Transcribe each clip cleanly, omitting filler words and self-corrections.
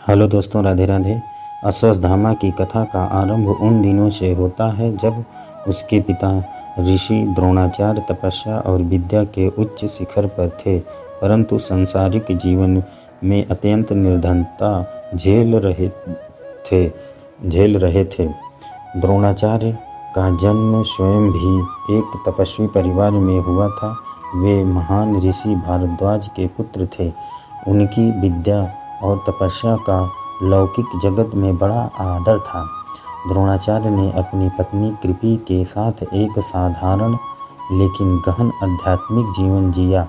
Hello दोस्तों, राधे राधे। अश्वत्थामा की कथा का आरंभ उन दिनों से होता है जब उसके पिता ऋषि द्रोणाचार्य तपस्या और विद्या के उच्च शिखर पर थे, परंतु सांसारिक जीवन में अत्यंत निर्धनता झेल रहे थे। द्रोणाचार्य का जन्म स्वयं भी एक तपस्वी परिवार में हुआ था। वे महान ऋषि भारद्वाज के पुत्र थे। उनकी विद्या और तपस्या का लौकिक जगत में बड़ा आदर था। द्रोणाचार्य ने अपनी पत्नी कृपि के साथ एक साधारण लेकिन गहन आध्यात्मिक जीवन जिया।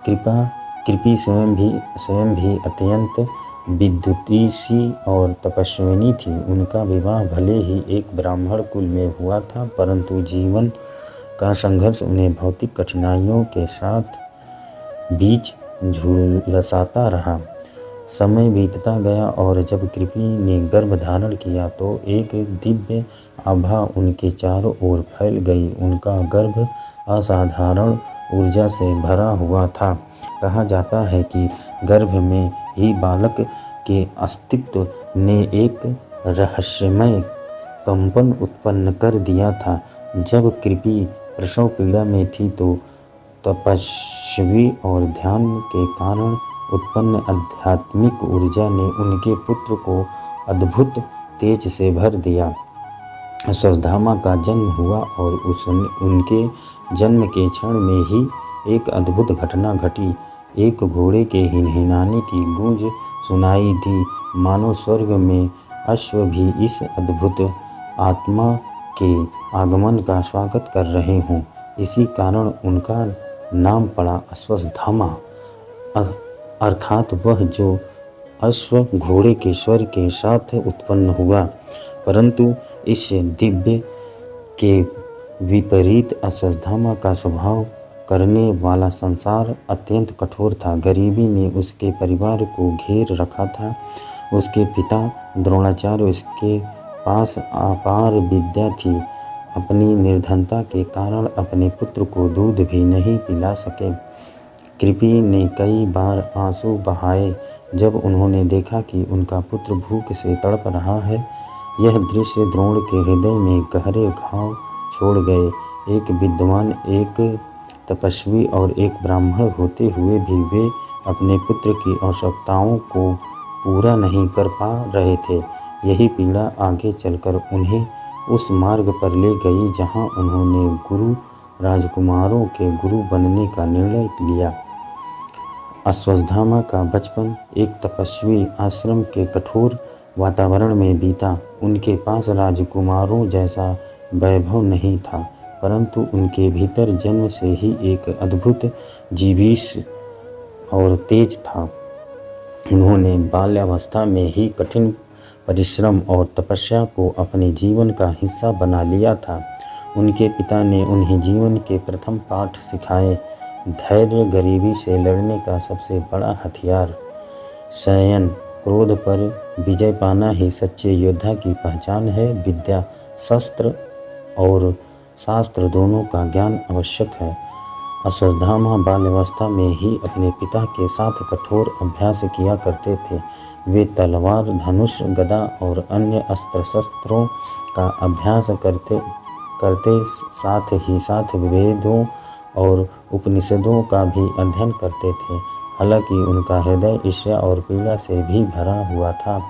कृपि स्वयं भी अत्यंत विद्युतीसी और तपस्विनी थी। उनका विवाह भले ही एक ब्राह्मण कुल में हुआ था, परंतु जीवन का संघर्ष उन्हें भौतिक कठिनाइयों के साथ बीच झुलसाता रहा। समय बीतता गया और जब कृपि ने गर्भ धारण किया तो एक दिव्य आभा उनके चारों ओर फैल गई। उनका गर्भ असाधारण ऊर्जा से भरा हुआ था। कहा जाता है कि गर्भ में ही बालक के अस्तित्व ने एक रहस्यमय कंपन उत्पन्न कर दिया था। जब कृपि प्रसव पीड़ा में थी तो तपस्वी और ध्यान के कारण उत्पन्न आध्यात्मिक ऊर्जा ने उनके पुत्र को अद्भुत तेज से भर दिया। अश्वत्थामा का जन्म हुआ और उनके जन्म के क्षण में ही एक अद्भुत घटना घटी। एक घोड़े के हिनहिनाने की गूंज सुनाई दी, मानो स्वर्ग में अश्व भी इस अद्भुत आत्मा के आगमन का स्वागत कर रहे हों। इसी कारण उनका नाम पड़ा अश्वत्थामा, अर्थात वह जो अश्व घोड़े के स्वर के साथ उत्पन्न हुआ। परंतु इस दिव्य के विपरीत अश्वत्थामा का स्वभाव करने वाला संसार अत्यंत कठोर था। गरीबी ने उसके परिवार को घेर रखा था। उसके पिता द्रोणाचार्य उसके पास अपार विद्या थी। अपनी निर्धनता के कारण अपने पुत्र को दूध भी नहीं पिला सके। कृपि ने कई बार आंसू बहाए जब उन्होंने देखा कि उनका पुत्र भूख से तड़प रहा है। यह दृश्य द्रोण के हृदय में गहरे घाव छोड़ गए। एक विद्वान, एक तपस्वी और एक ब्राह्मण होते हुए भी वे अपने पुत्र की आवश्यकताओं को पूरा नहीं कर पा रहे थे। यही पीड़ा आगे चलकर उन्हें उस मार्ग पर ले गई जहाँ उन्होंने गुरु राजकुमारों के गुरु बनने का निर्णय लिया। अश्वत्थामा का बचपन एक तपस्वी आश्रम के कठोर वातावरण में बीता। उनके पास राजकुमारों जैसा वैभव नहीं था, परंतु उनके भीतर जन्म से ही एक अद्भुत जीवीश और तेज था। उन्होंने बाल्यावस्था में ही कठिन परिश्रम और तपस्या को अपने जीवन का हिस्सा बना लिया था। उनके पिता ने उन्हें जीवन के प्रथम पाठ सिखाए। धैर्य गरीबी से लड़ने का सबसे बड़ा हथियार, संयम, क्रोध पर विजय पाना ही सच्चे योद्धा की पहचान है। विद्या, शस्त्र और शास्त्र दोनों का ज्ञान आवश्यक है। अश्वत्थामा बाल्यावस्था में ही अपने पिता के साथ कठोर अभ्यास किया करते थे। वे तलवार, धनुष, गदा और अन्य अस्त्र शस्त्रों का अभ्यास करते साथ ही साथ वेदों और उपनिषदों का भी अध्ययन करते थे। हालांकि उनका हृदय ईर्ष्या और पीड़ा से भी भरा हुआ था।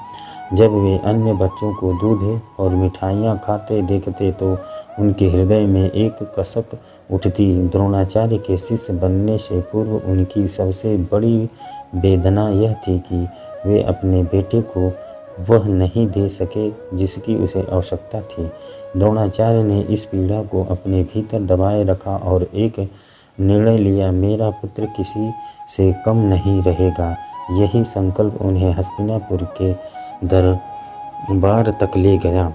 जब वे अन्य बच्चों को दूध और मिठाइयाँ खाते देखते तो उनके हृदय में एक कसक उठती। द्रोणाचार्य के शिष्य बनने से पूर्व उनकी सबसे बड़ी वेदना यह थी कि वे अपने बेटे को वह नहीं दे सके जिसकी उसे आवश्यकता थी। द्रोणाचार्य ने इस पीड़ा को अपने भीतर दबाए रखा और एक निर्णय लिया, मेरा पुत्र किसी से कम नहीं रहेगा। यही संकल्प उन्हें हस्तिनापुर के दरबार तक ले गया।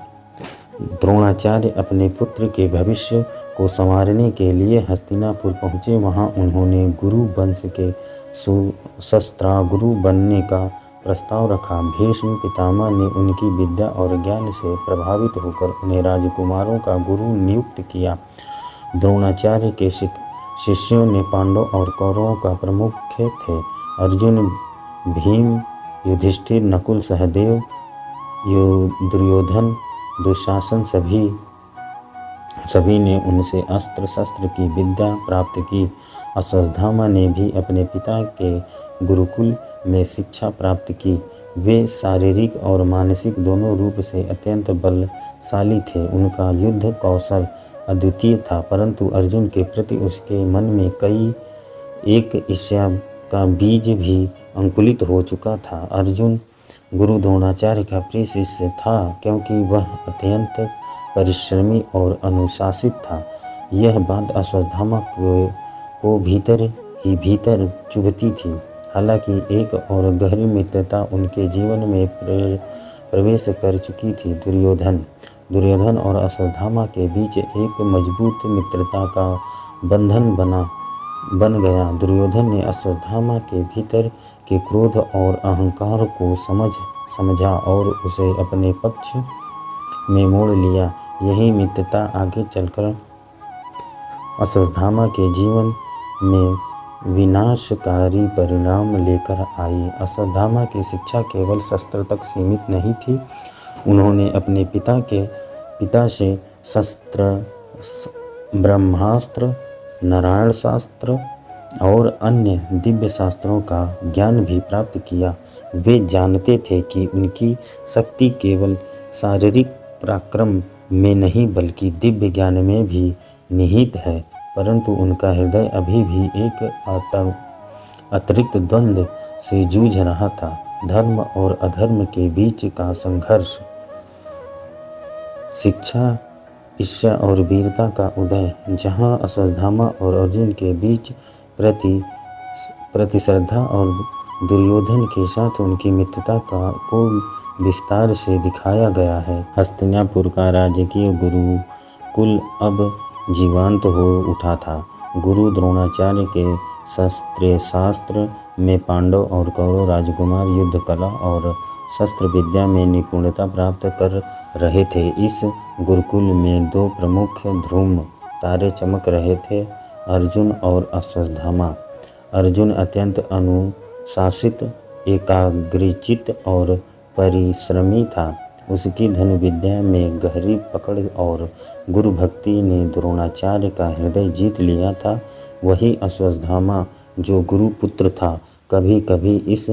द्रोणाचार्य अपने पुत्र के भविष्य को संवारने के लिए हस्तिनापुर पहुँचे। वहाँ उन्होंने गुरु वंश के शस्त्रागुरु बनने का प्रस्ताव रखा। भीष्म पितामह ने उनकी विद्या और ज्ञान से प्रभावित होकर उन्हें राजकुमारों का गुरु नियुक्त किया। द्रोणाचार्य के शिष्यों ने पांडवों और कौरवों का प्रमुख थे। अर्जुन, भीम, युधिष्ठिर, नकुल, सहदेव, दुर्योधन, दुशासन सभी ने उनसे अस्त्र शस्त्र की विद्या प्राप्त की। अश्वत्थामा ने भी अपने पिता के गुरुकुल में शिक्षा प्राप्त की। वे शारीरिक और मानसिक दोनों रूप से अत्यंत बलशाली थे। उनका युद्ध कौशल अद्वितीय था, परंतु अर्जुन के प्रति उसके मन में एक ईर्ष्या का बीज भी अंकुरित हो चुका था। अर्जुन गुरु द्रोणाचार्य का प्रिय शिष्य था, क्योंकि वह अत्यंत परिश्रमी और अनुशासित था। यह बात अश्वत्थामा को भीतर ही भीतर चुभती थी। हालांकि एक और गहरी मित्रता उनके जीवन में प्रवेश कर चुकी थी। दुर्योधन और अश्वत्थामा के बीच एक मजबूत मित्रता का बंधन बन गया। दुर्योधन ने अश्वत्थामा के भीतर के क्रोध और अहंकार को समझा और उसे अपने पक्ष में मोड़ लिया। यही मित्रता आगे चलकर अश्वत्थामा के जीवन में विनाशकारी परिणाम लेकर आई। अश्वत्थामा की शिक्षा केवल शस्त्र तक सीमित नहीं थी। उन्होंने अपने पिता से शस्त्र, ब्रह्मास्त्र, नारायण शास्त्र और अन्य दिव्य शास्त्रों का ज्ञान भी प्राप्त किया। वे जानते थे कि उनकी शक्ति केवल शारीरिक पराक्रम में नहीं बल्कि दिव्य ज्ञान में भी निहित है, परंतु उनका हृदय अभी भी एक अतिरिक्त द्वंद्व से जूझ रहा था, धर्म और अधर्म के बीच का संघर्ष। शिक्षा, ईर्ष्या और वीरता का उदय। जहाँ अश्वत्थामा और अर्जुन के बीच प्रतिस्पर्धा और दुर्योधन के साथ उनकी मित्रता को विस्तार से दिखाया गया है। हस्तिनापुर का राजकीय गुरुकुल अब जीवंत हो उठा था। गुरु द्रोणाचार्य के शास्त्र में पांडव और कौरव राजकुमार युद्ध कला और शस्त्र विद्या में निपुणता प्राप्त कर रहे थे। इस गुरुकुल में दो प्रमुख ध्रुव तारे चमक रहे थे, अर्जुन और अश्वत्थामा। अर्जुन अत्यंत अनुशासित, एकाग्रचित्त और परिश्रमी था। उसकी धनुर्विद्या में गहरी पकड़ और गुरु भक्ति ने द्रोणाचार्य का हृदय जीत लिया था। वही अश्वत्थामा, जो गुरुपुत्र था, कभी कभी इस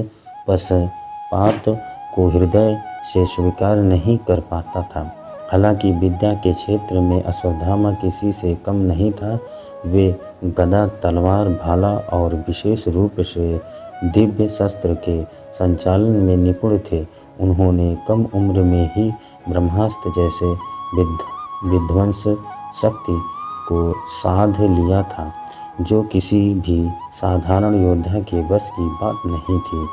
पक्षपात को हृदय से स्वीकार नहीं कर पाता था। हालांकि विद्या के क्षेत्र में अश्वत्थामा किसी से कम नहीं था। वे गदा, तलवार, भाला और विशेष रूप से दिव्य शस्त्र के संचालन में निपुण थे। उन्होंने कम उम्र में ही ब्रह्मास्त्र जैसे विध्वंस शक्ति को साध लिया था, जो किसी भी साधारण योद्धा के बस की बात नहीं थी।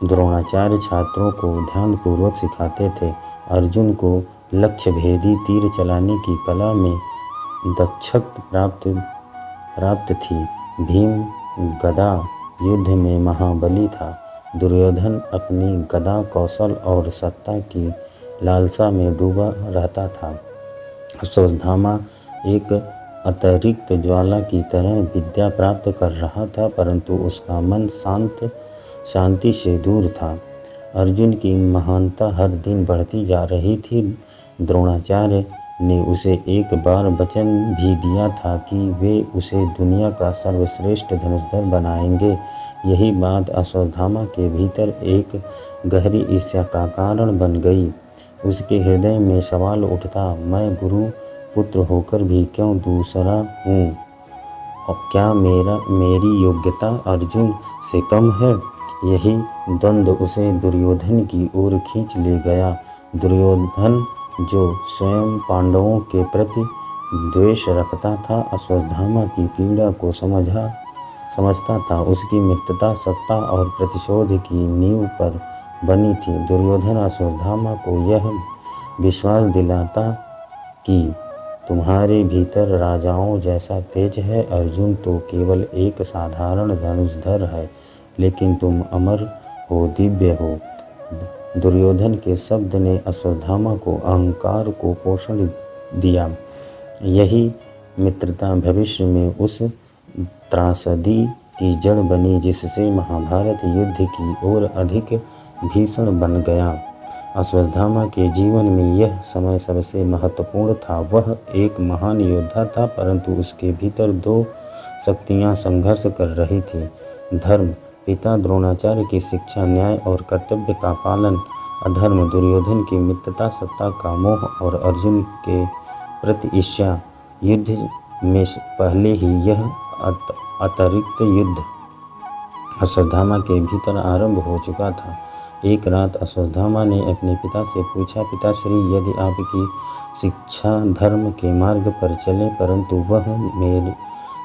द्रोणाचार्य छात्रों को ध्यानपूर्वक सिखाते थे। अर्जुन को लक्ष्य भेदी तीर चलाने की कला में दक्षता प्राप्त थी। भीम गदा युद्ध में महाबली था। दुर्योधन अपनी गदा कौशल और सत्ता की लालसा में डूबा रहता था। अश्वत्थामा एक अतिरिक्त ज्वाला की तरह विद्या प्राप्त कर रहा था, परंतु उसका मन शांति से दूर था। अर्जुन की महानता हर दिन बढ़ती जा रही थी। द्रोणाचार्य ने उसे एक बार वचन भी दिया था कि वे उसे दुनिया का सर्वश्रेष्ठ धनुर्धर बनाएंगे। यही बात अश्वत्थामा के भीतर एक गहरी ईर्ष्या का कारण बन गई। उसके हृदय में सवाल उठता, मैं गुरु पुत्र होकर भी क्यों दूसरा हूँ? और क्या मेरी योग्यता अर्जुन से कम है? यही द्वंद्व उसे दुर्योधन की ओर खींच ले गया। दुर्योधन, जो स्वयं पांडवों के प्रति द्वेष रखता था, अश्वत्थामा की पीड़ा को समझता था। उसकी मित्रता सत्ता और प्रतिशोध की नींव पर बनी थी। दुर्योधन अश्वत्थामा को यह विश्वास दिलाता कि तुम्हारे भीतर राजाओं जैसा तेज है। अर्जुन तो केवल एक साधारण धनुर्धर है, लेकिन तुम अमर हो, दिव्य हो। दुर्योधन के शब्द ने अश्वत्थामा को अहंकार को पोषण दिया। यही मित्रता भविष्य में उस त्रासदी की जड़ बनी, जिससे महाभारत युद्ध की ओर अधिक भीषण बन गया। अश्वत्थामा के जीवन में यह समय सबसे महत्वपूर्ण था। वह एक महान योद्धा था, परंतु उसके भीतर दो शक्तियां संघर्ष कर रही थी। धर्म, पिता द्रोणाचार्य की शिक्षा, न्याय और कर्तव्य का पालन; अधर्म, दुर्योधन की मित्रता, सत्ता का मोह और अर्जुन के प्रति ईर्ष्या। युद्ध में पहले ही यह अतिरिक्त युद्ध अश्वत्थामा के भीतर आरंभ हो चुका था। एक रात अश्वत्थामा ने अपने पिता से पूछा, पिताश्री, यदि आपकी शिक्षा धर्म के मार्ग पर चले, परंतु वह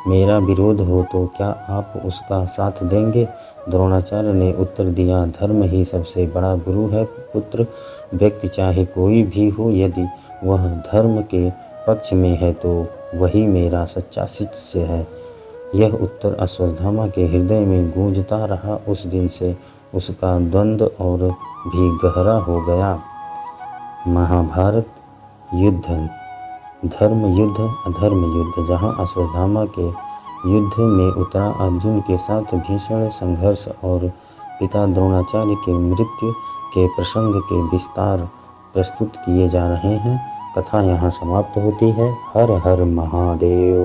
मेरा विरोध हो, तो क्या आप उसका साथ देंगे? द्रोणाचार्य ने उत्तर दिया, धर्म ही सबसे बड़ा गुरु है पुत्र। व्यक्ति चाहे कोई भी हो, यदि वह धर्म के पक्ष में है तो वही मेरा सच्चा शिष्य है। यह उत्तर अश्वत्थामा के हृदय में गूंजता रहा। उस दिन से उसका द्वंद्व और भी गहरा हो गया। महाभारत युद्ध, धर्म युद्ध, अधर्म युद्ध। जहाँ अश्वत्थामा के युद्ध में उतरा अर्जुन के साथ भीषण संघर्ष और पिता द्रोणाचार्य के मृत्यु के प्रसंग के विस्तार प्रस्तुत किए जा रहे हैं। कथा यहाँ समाप्त होती है। हर हर महादेव।